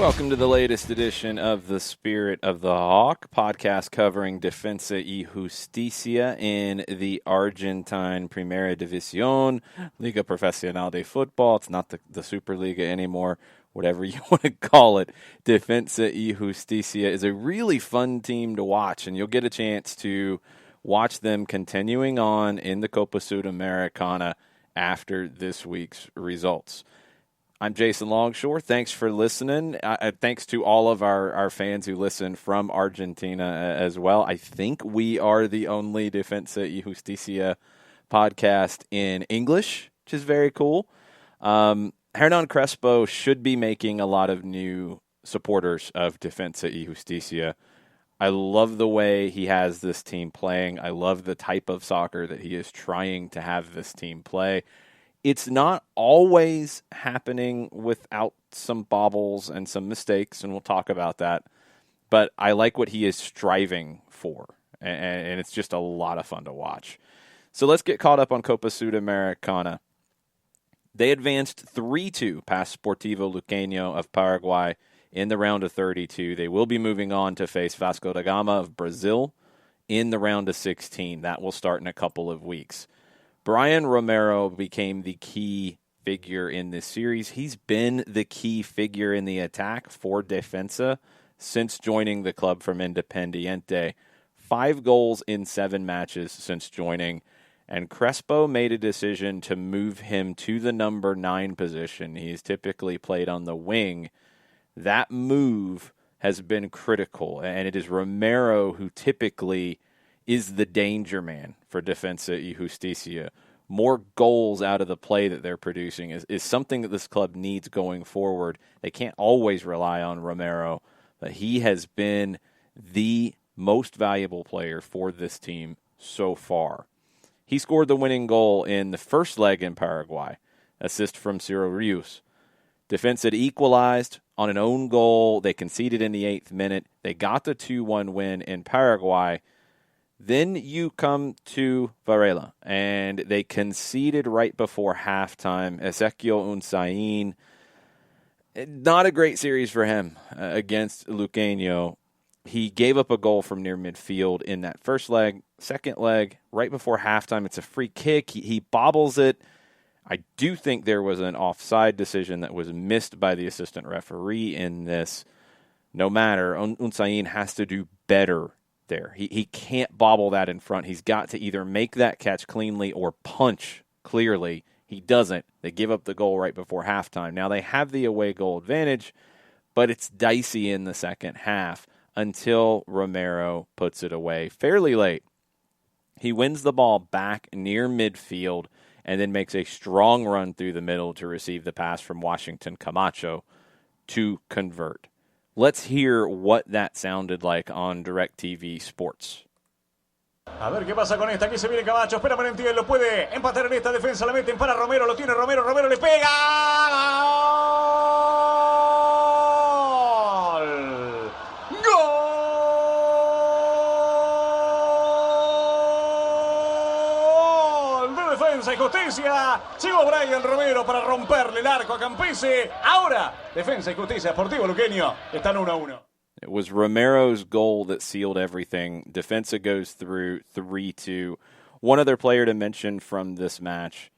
Welcome to the latest edition of The Spirit of the Hawk, podcast covering Defensa y Justicia in the Argentine Primera División, Liga Profesional de Football. It's not the Superliga anymore, whatever you want to call it. Defensa y Justicia is a really fun team to watch, and you'll get a chance to watch them continuing on in the Copa Sudamericana after this week's results. I'm Jason Longshore. Thanks for listening. Thanks to all of our fans who listen from Argentina as well. I think we are the only Defensa y Justicia podcast in English, which is very cool. Hernan Crespo should be making a lot of new supporters of Defensa y Justicia. I love the way he has this team playing. I love the type of soccer that he is trying to have this team play. It's not always happening without some bobbles and some mistakes, and we'll talk about that. But I like what he is striving for, and it's just a lot of fun to watch. So let's get caught up on Copa Sudamericana. They advanced 3-2 past Sportivo Luqueño of Paraguay in the round of 32. They will be moving on to face Vasco da Gama of Brazil in the round of 16. That will start in a couple of weeks. Brian Romero became the key figure in this series. He's been the key figure in the attack for Defensa since joining the club from Independiente. 5 goals in 7 matches since joining, and Crespo made a decision to move him to the number 9 position. He's typically played on the wing. That move has been critical, and it is Romero who typically is the danger man for Defensa y Justicia. More goals out of the play that they're producing is something that this club needs going forward. They can't always rely on Romero, but he has been the most valuable player for this team so far. He scored the winning goal in the first leg in Paraguay, assist from Ciro Rios. Defensa had equalized on an own goal. They conceded in the 8th minute. They got the 2-1 win in Paraguay. Then you come to Varela, and they conceded right before halftime. Ezequiel Unzain, not a great series for him against Luqueño. He gave up a goal from near midfield in that first leg. Second leg, right before halftime, it's a free kick. He bobbles it. I do think there was an offside decision that was missed by the assistant referee in this. No matter, Unzain has to do better there. He can't bobble that in front. He's got to either make that catch cleanly or punch clearly. He doesn't. They give up the goal right before halftime. Now they have the away goal advantage, but it's dicey in the second half until Romero puts it away fairly late. He wins the ball back near midfield and then makes a strong run through the middle to receive the pass from Washington Camacho to convert. Let's hear what that sounded like on DirecTV Sports. A ver qué pasa con esta. Aquí se viene Camacho. Espera Valentiel. Lo puede empatar en esta defensa. La meten para Romero. Lo tiene Romero. Romero le pega. ¡Gol! ¡Gol! De Defensa y Justicia. Llegó Brian Romero para romperle el arco a Campese. Ahora, Defensa y Justicia, Sportivo Luqueño, están 1-1. It was Romero's goal that sealed everything. Defensa goes through 3-2. One other player to mention from this match.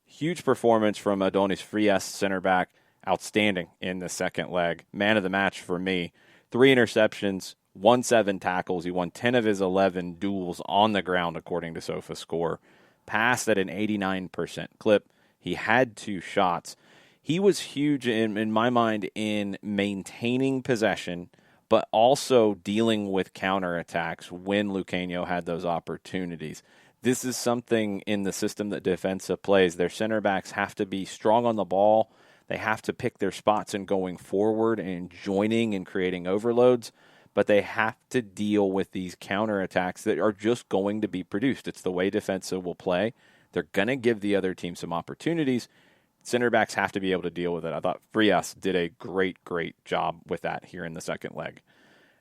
Huge performance from Adonis Frias, center back. Outstanding in the second leg. Man of the match for me. 3 interceptions, won 7 tackles. He won 10 of his 11 duels on the ground, according to SofaScore. Passed at an 89% clip. He had 2 shots. He was huge in my mind in maintaining possession, but also dealing with counterattacks when Luqueño had those opportunities. This is something in the system that Defensa plays. Their center backs have to be strong on the ball. They have to pick their spots in going forward and joining and creating overloads, but they have to deal with these counterattacks that are just going to be produced. It's the way Defensa will play. They're going to give the other team some opportunities. Center backs have to be able to deal with it. I thought Frias did a great job with that here in the second leg.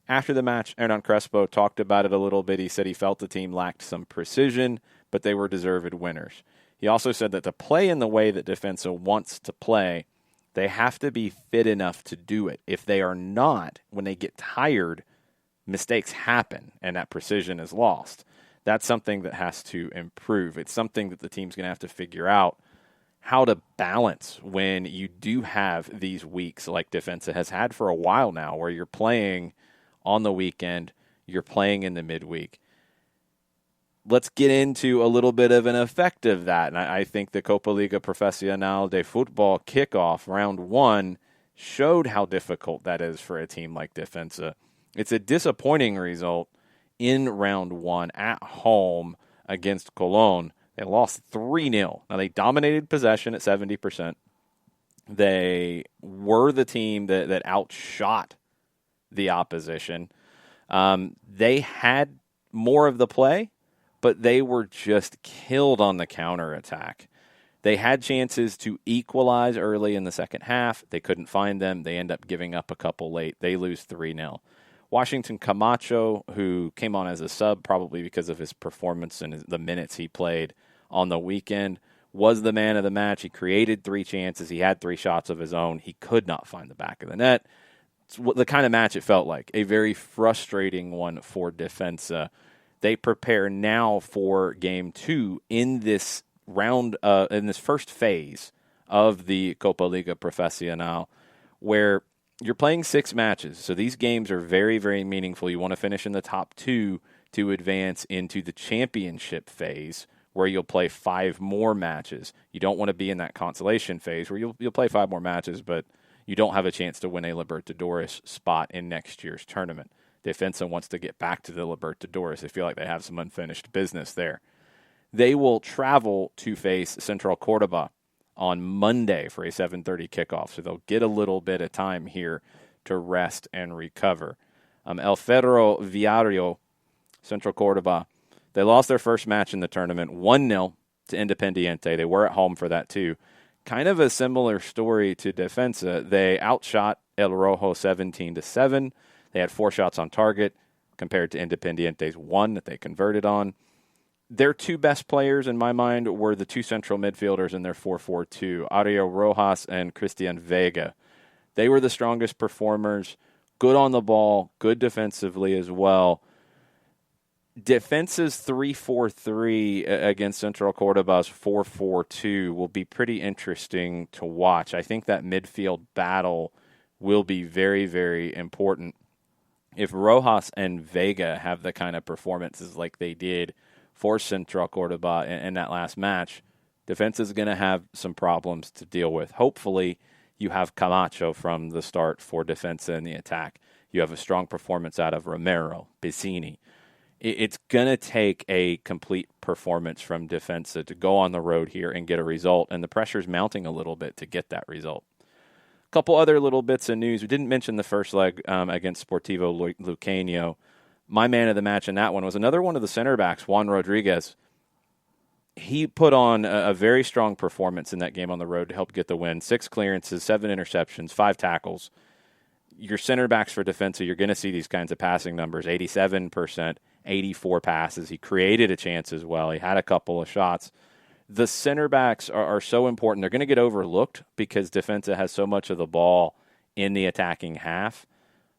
After the match, Hernan Crespo talked about it a little bit. He said he felt the team lacked some precision, but they were deserved winners. He also said that to play in the way that Defensa wants to play, They have to be fit enough to do it. If they are not, when they get tired, mistakes happen and that precision is lost. That's something that has to improve. It's something that the team's going to have to figure out how to balance when you do have these weeks like Defensa has had for a while now, where you're playing on the weekend, you're playing in the midweek. Let's get into a little bit of an effect of that. And I think the Copa Liga Profesional de Football kickoff, round 1, showed how difficult that is for a team like Defensa. It's a disappointing result in round 1 at home against Colón. They lost 3-0. Now, they dominated possession at 70%. They were the team that outshot the opposition. They had more of the play, but they were just killed on the counterattack. They had chances to equalize early in the second half. They couldn't find them. They end up giving up a couple late. They lose 3-0. Washington Camacho, who came on as a sub probably because of his performance and the minutes he played on the weekend, was the man of the match. He created 3 chances. He had 3 shots of his own. He could not find the back of the net. It's the kind of match it felt like, a very frustrating one for Defensa. They prepare now for Game 2 in this round, in this first phase of the Copa Liga Profesional, where you're playing 6 matches. So these games are very, very meaningful. You want to finish in the top 2 to advance into the championship phase, where you'll play 5 more matches. You don't want to be in that consolation phase where you'll play 5 more matches, but you don't have a chance to win a Libertadores spot in next year's tournament. Defensa wants to get back to the Libertadores. They feel like they have some unfinished business there. They will travel to face Central Córdoba on Monday for a 7:30 kickoff, so they'll get a little bit of time here to rest and recover. El Ferro Viario, Central Córdoba, they lost their first match in the tournament, 1-0 to Independiente. They were at home for that too. Kind of a similar story to Defensa. They outshot El Rojo 17-7. They had 4 shots on target compared to Independiente's 1 that they converted on. Their 2 best players, in my mind, were the 2 central midfielders in their 4-4-2, Ariel Rojas and Christian Vega. They were the strongest performers, good on the ball, good defensively as well. Defensa's 3-4-3 against Central Córdoba's 4-4-2 will be pretty interesting to watch. I think that midfield battle will be very, very important. If Rojas and Vega have the kind of performances like they did for Central Córdoba in that last match, Defensa is going to have some problems to deal with. Hopefully, you have Camacho from the start for Defensa in the attack. You have a strong performance out of Romero, Piscini. It's going to take a complete performance from Defensa to go on the road here and get a result, and the pressure's mounting a little bit to get that result. A couple other little bits of news. We didn't mention the first leg against Sportivo Luqueño. My man of the match in that one was another one of the center backs, Juan Rodriguez. He put on a very strong performance in that game on the road to help get the win. 6 clearances, 7 interceptions, 5 tackles. Your center backs for Defensa, you're going to see these kinds of passing numbers, 87%, 84 passes. He created a chance as well. He had a couple of shots. The center backs are so important. They're going to get overlooked because Defensa has so much of the ball in the attacking half.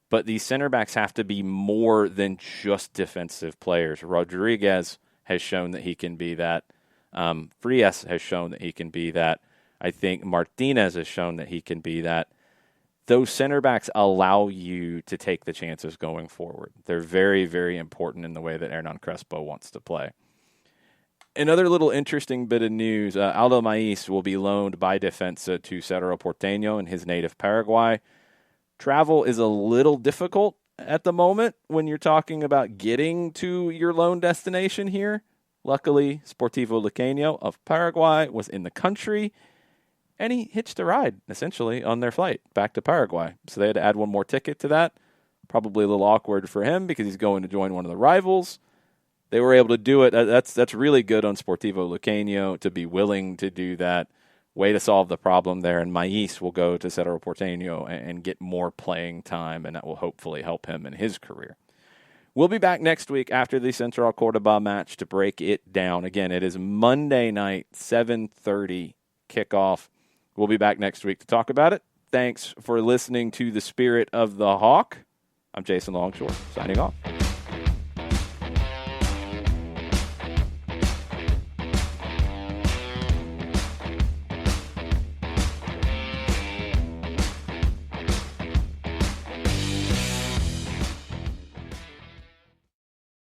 But these center backs have to be more than just defensive players. Rodriguez has shown that he can be that. Frias has shown that he can be that. I think Martinez has shown that he can be that. Those center backs allow you to take the chances going forward. They're very, very important in the way that Hernan Crespo wants to play. Another little interesting bit of news, Aldo Maiz will be loaned by Defensa to Cerro Porteño in his native Paraguay. Travel is a little difficult at the moment when you're talking about getting to your loan destination here. Luckily, Sportivo Luqueño of Paraguay was in the country, and he hitched a ride, essentially, on their flight back to Paraguay. So they had to add one more ticket to that. Probably a little awkward for him because he's going to join one of the rivals. They were able to do it. That's really good on Sportivo Luqueño to be willing to do that. Way to solve the problem there, and Maiz will go to Cerro Porteño and get more playing time, and that will hopefully help him in his career. We'll be back next week after the Central Córdoba match to break it down. Again, it is Monday night, 7:30 kickoff. We'll be back next week to talk about it. Thanks for listening to The Spirit of the Hawk. I'm Jason Longshore, signing off.